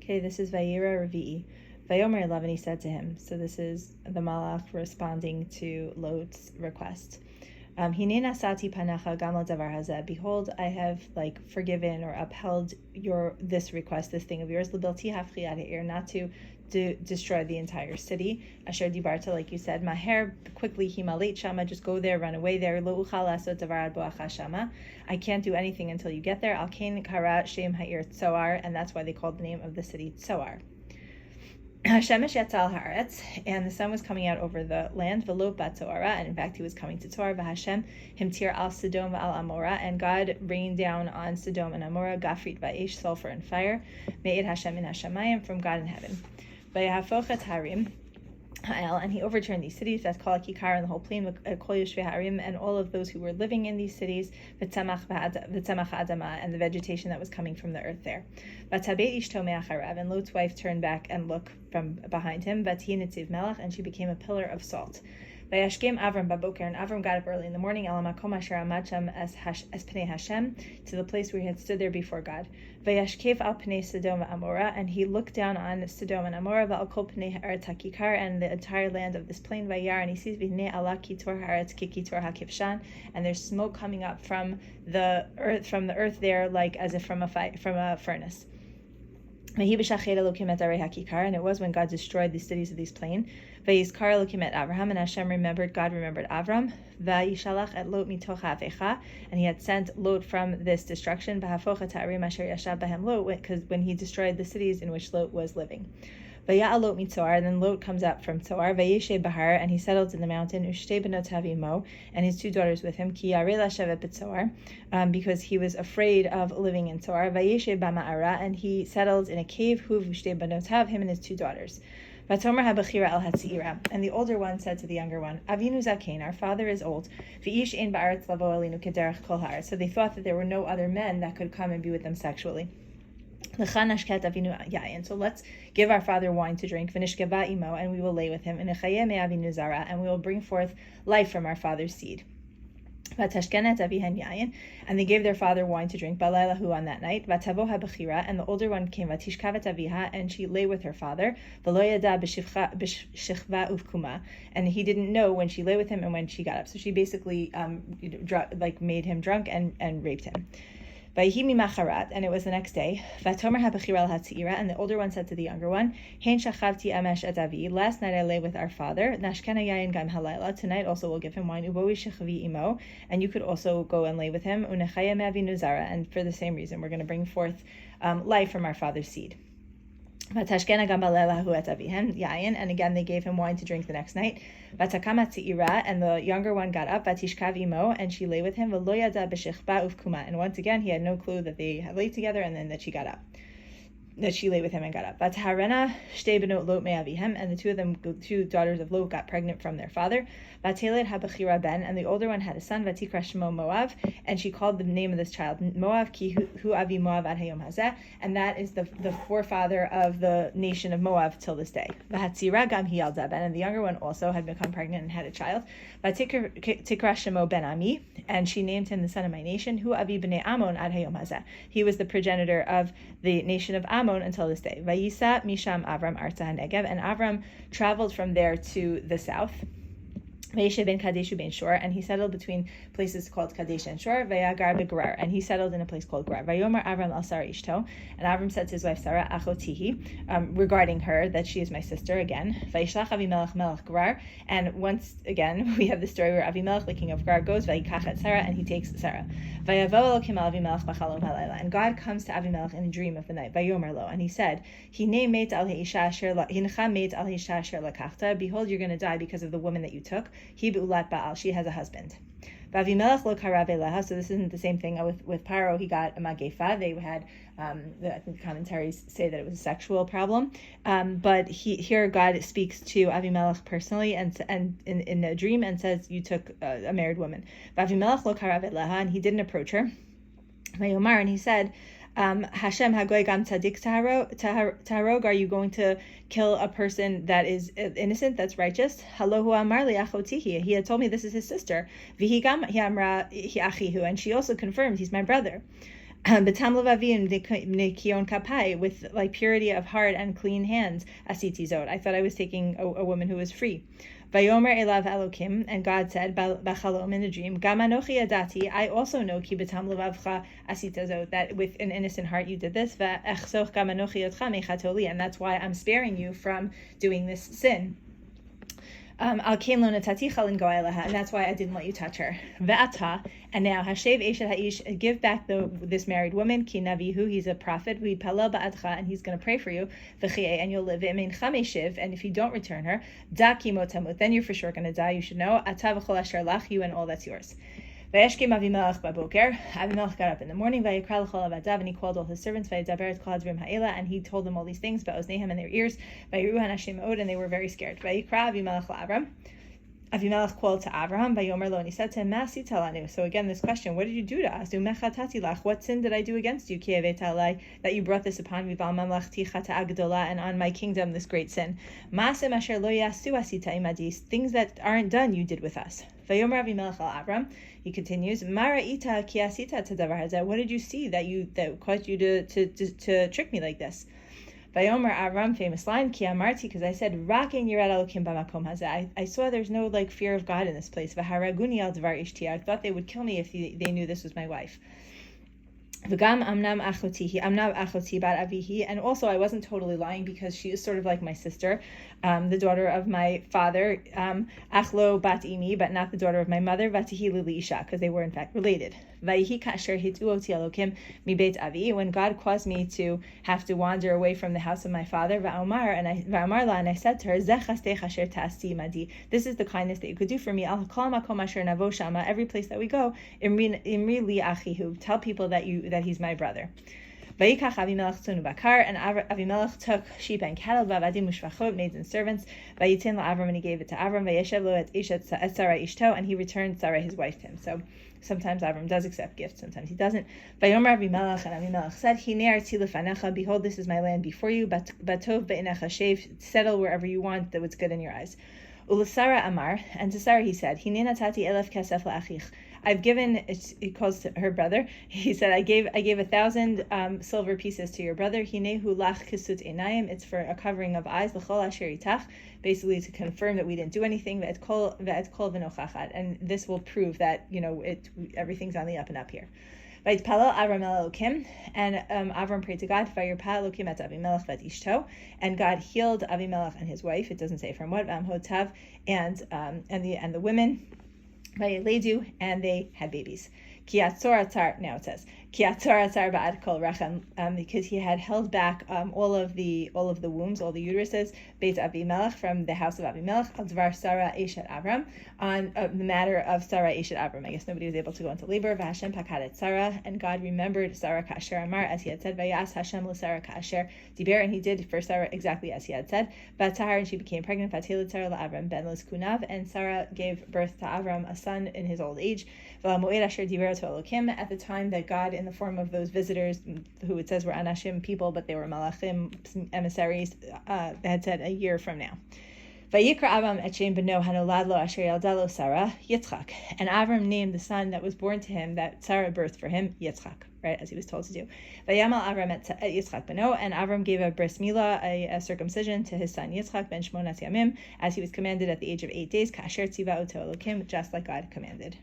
Okay, this is Vayera Revi'i. Vayomer 11, he said to him. So this is the Malach responding to Lot's request. Hine nasati panacha gam davar hazeh. Behold, I have forgiven or upheld this request, this thing of yours, l'bilti hafchi ad ha'ir, not to destroy the entire city. Asher dibarta, like you said, maher, quickly, himalit shama, just go there, run away there. Lo uchal lasot davar ad boacha shama. I can't do anything until you get there. Al kain kara shem ha'ir tzoar, and that's why they called the name of the city Tzoar. Hashemesh yatzal haaretz, and the sun was coming out over the land. V'lo bat Tzoara, and in fact he was coming to Tzoar. V'Hashem himtir al Sedom v'al Amora, and God rained down on Sedom and Amora gafrit va'esh, sulfur and fire. Me'ed Hashem in Hashemayim, from God in heaven. V'yahafochet et harim ha'el, and he overturned these cities. That's called Kikar, and the whole plain, Kol Yoshvei Harim, and all of those who were living in these cities. V'tzamach adama, and the vegetation that was coming from the earth there. V'tabeit ishto me'acharav, and Lot's wife turned back and looked from behind him. V'tihi netziv melech, and she became a pillar of salt. Vayashkem Avram baboker, and Avram got up early in the morning, el makom asher amad sham as pnei Hashem, to the place where he had stood there before God. Vayashkev al pnei Sedom v'Amora, and he looked down on Sedom and Amora, v'al kol pnei haaretz hakikar, and the entire land of this plain. Vayar, and he sees v'hnei ala kitor haaretz kikitor hakivshan, and there's smoke coming up from the earth there, like as if from a furnace. And it was when God destroyed the cities of this plain. Vayizkar Elokim et Avraham, and Hashem remembered, God remembered Avram. Vayishalach et Lot mitoch ha'avecha, and he had sent Lot from this destruction. V'hafochet ha'arim asher yashav bahem Lot, because when he destroyed the cities in which Lot was living. Vaya'al Lot mitzoar, and then Lot comes up from Tzoar. Vayeshe bahar, and he settled in the mountain. Ushtei benot havimo, and his two daughters with him. Ki yarei lashavet b'Tzoar, because he was afraid of living in Tzoar. Vayeshe b'ma'ara, and he settled in a cave. Hu v'shtei benot hav, him and his two daughters. Vatomer habachira el hatzira, and the older one said to the younger one, Avinu zakein, our father is old. V'ish ein ba'aretz lavo elinu kederech kol ha'aretz. So they thought that there were no other men that could come and be with them sexually. So let's give our father wine to drink, and we will lay with him, and we will bring forth life from our father's seed. And they gave their father wine to drink on that night. And the older one came, and she lay with her father. And he didn't know when she lay with him and when she got up. So she basically made him drunk and raped him. And it was the next day. And the older one said to the younger one, last night I lay with our father. Tonight also we'll give him wine. And you could also go and lay with him. And for the same reason, we're going to bring forth life from our father's seed. And again they gave him wine to drink the next night. And the younger one got up, and she lay with him. And once again he had no clue that they had laid together, and then that she lay with him and got up. And the two daughters of Lot got pregnant from their father. And the older one had a son, Moab, and she called the name of this child Moab, and that is the forefather of the nation of Moab till this day. And the younger one also had become pregnant and had a child. Moab and Ben-Ami, and she named him the son of my nation. Amon. He was the progenitor of the nation of Amon until this day. Vayisa misham Avram arza hanegev, and Avram traveled from there to the south. And he settled between places called Kadesh and Shur. And he settled in a place called Gerar. Vayomer Avram al Sarah Ishto, and Avram said to his wife Sarah, Achotihi, regarding her, that she is my sister again. Vayishlach Avimelech melech Gerar, and once again we have the story where Avimelech, the king of Gerar, goes Vayikach et Sarah, and he takes Sarah. Vayavo Elokim al Avimelech b'chalom halayla, and God comes to Avimelech in a dream of the night. Vayomer lo, and he said, Hinei meit al ha'isha asher lakachta, behold, you're going to die because of the woman that you took. He be'ulat ba'al, she has a husband. Avimelech lo karav eleha, so this isn't the same thing with Paro. He got a magefa. They had, I think the commentaries say that it was a sexual problem, but here God speaks to Avimelech personally and in a dream and says, you took a married woman. Avimelech lo karav eleha, and he didn't approach her. Vayomar, and he said, Hashem hagoy gam tzadik taharog, are you going to kill a person that is innocent, that's righteous? Halohu amar li achotihi, he had told me this is his sister. Vihi gam hi amra hi achihu, and she also confirmed he's my brother. Betam levavim nekion kapai, with like purity of heart and clean hands. Asiti zot. I thought I was taking a woman who was free. Vayomer elav Elokim, and God said, b'chalom, in a dream, Gam anochi adati, I also know ki betam levavcha asita zot, that with an innocent heart you did this. Va'echsoch gam anochi otcha mechatoli, and that's why I'm sparing you from doing this sin. And that's why I didn't let you touch her. Ve'ata, and now Hashev Eshet Ha'ish, give back this married woman, ki navihu, he's a prophet, v'yipalel ba'adcha, and he's going to pray for you, v'chi'eh, and you'll live. Ve'emein chameshiv, and if you don't return her, da ki motamut, then you're for sure going to die. You should know, ata v'chol asher lach, you and all that's yours. Vayeshkem Avimelech baboker. Avimelech got up in the morning. Vayikra l'chol avadav, and he called all his servants. Vayidaber et kol hadvarim ha'ela, and he told them all these things. Ba'oznehem, in their ears. Vayiru hanashim od, and they were very scared. Vayikra Avimelech la'Avram. Avimelech called to Abraham. Vayomer lo, and he said to him, Masi talanu. So again, this question: what did you do to us? Umechatati lach. What sin did I do against you? Ki aveta alai, that you brought this upon me. Val mamlachti chata agdola, and on my kingdom this great sin. Maasem asher lo yasu asita imadi. Things that aren't done, you did with us. Vayomer Avimelech al Avram. He continues, Mara ita ki asita tadavar hazeh. What did you see that caused you to trick me like this? Vayomer Avram, famous line, ki amarti, because I said, Rakin yirat Elokim b'makom hazeh. I saw there's no like fear of God in this place. V'haraguni al dvar ishti. I thought they would kill me if they knew this was my wife. V'gam amnam achoti bar avihi, and also I wasn't totally lying because she is sort of like my sister, the daughter of my father, achlo bat imi, but not the daughter of my mother, vatihi lili isha, because they were in fact related. Vayihi kasher hitu oti Elokim mi beit avi, when God caused me to have to wander away from the house of my father, va'amar la, and I said to her, zeh chastech asher ta'asti madi, this is the kindness that you could do for me. Al kol makom asher navo shama, every place that we go, imri li achihu, tell people that he's my brother. Vayikach Avimelech tzonu bakar, and Avimelech took sheep and cattle, vavadim ushvachot, maids and servants, vayitin la'Avram, and he gave it to Avram, vayeshev lo et Sarai ishto, and he returned Sarai his wife to him. So sometimes Avram does accept gifts, sometimes he doesn't. Vayomer Avimelech, and Avimelech said, Hinei arti lefanecha, behold, this is my land before you, batov be'inecha, shev, settle wherever you want, that was good in your eyes. Ulasara Amar, and to Sarah he said, Hinei natati elef kesef la'achich, I've given, he calls her brother, he said, I gave 1,000 silver pieces to your brother, hinehu lach kisut einayim, it's for a covering of eyes, l'chol asher itach, basically to confirm that we didn't do anything, ve'et kol v'nochachat, and this will prove that, everything's on the up and up here. Vayitpalel Avram el Elokim, and Avram prayed to God, Vayirpa Elokim et Avimelech vet ishto, and God healed Avimelech and his wife, it doesn't say from what, v'amhotav, and the women, Vayeledu, and they had babies. Ki atzor atzar, now it says, Ki atzor atzar ba'ad kol rachem, because he had held back all of the wombs, all the uteruses, Beit Avimelech, from the house of Avimelech, al dvar Sarah Eshet Avram, on the matter of Sarah Eshet Avram. I guess nobody was able to go into labor. V'Hashem pakadet Sarah, and God remembered Sarah ka'asher Amar, as he had said. Vayas Hashem l'Sarah ka'asher diber, and he did for Sarah exactly as he had said. V'Tahar, and she became pregnant. V'Atelet Sarah la'Avram ben l'Skunav, and Sarah gave birth to Avram, a son in his old age. V'Moed asher diber to Elokim, at the time that God, in the form of those visitors, who it says were anashim, people, but they were malachim, emissaries, had said a year from now. Vayikra Avram et shem beno hanolad lo asher yalda lo Sarah Yitzchak, and Avram named the son that was born to him, that Sarah birthed for him, Yitzchak, right, as he was told to do. Vayamal Avram et Yitzchak beno, and Avram gave a bris milah, a circumcision, to his son Yitzchak ben shmonat yamim, as he was commanded at the age of 8 days, kasher tziva oto Elokim, just like God commanded.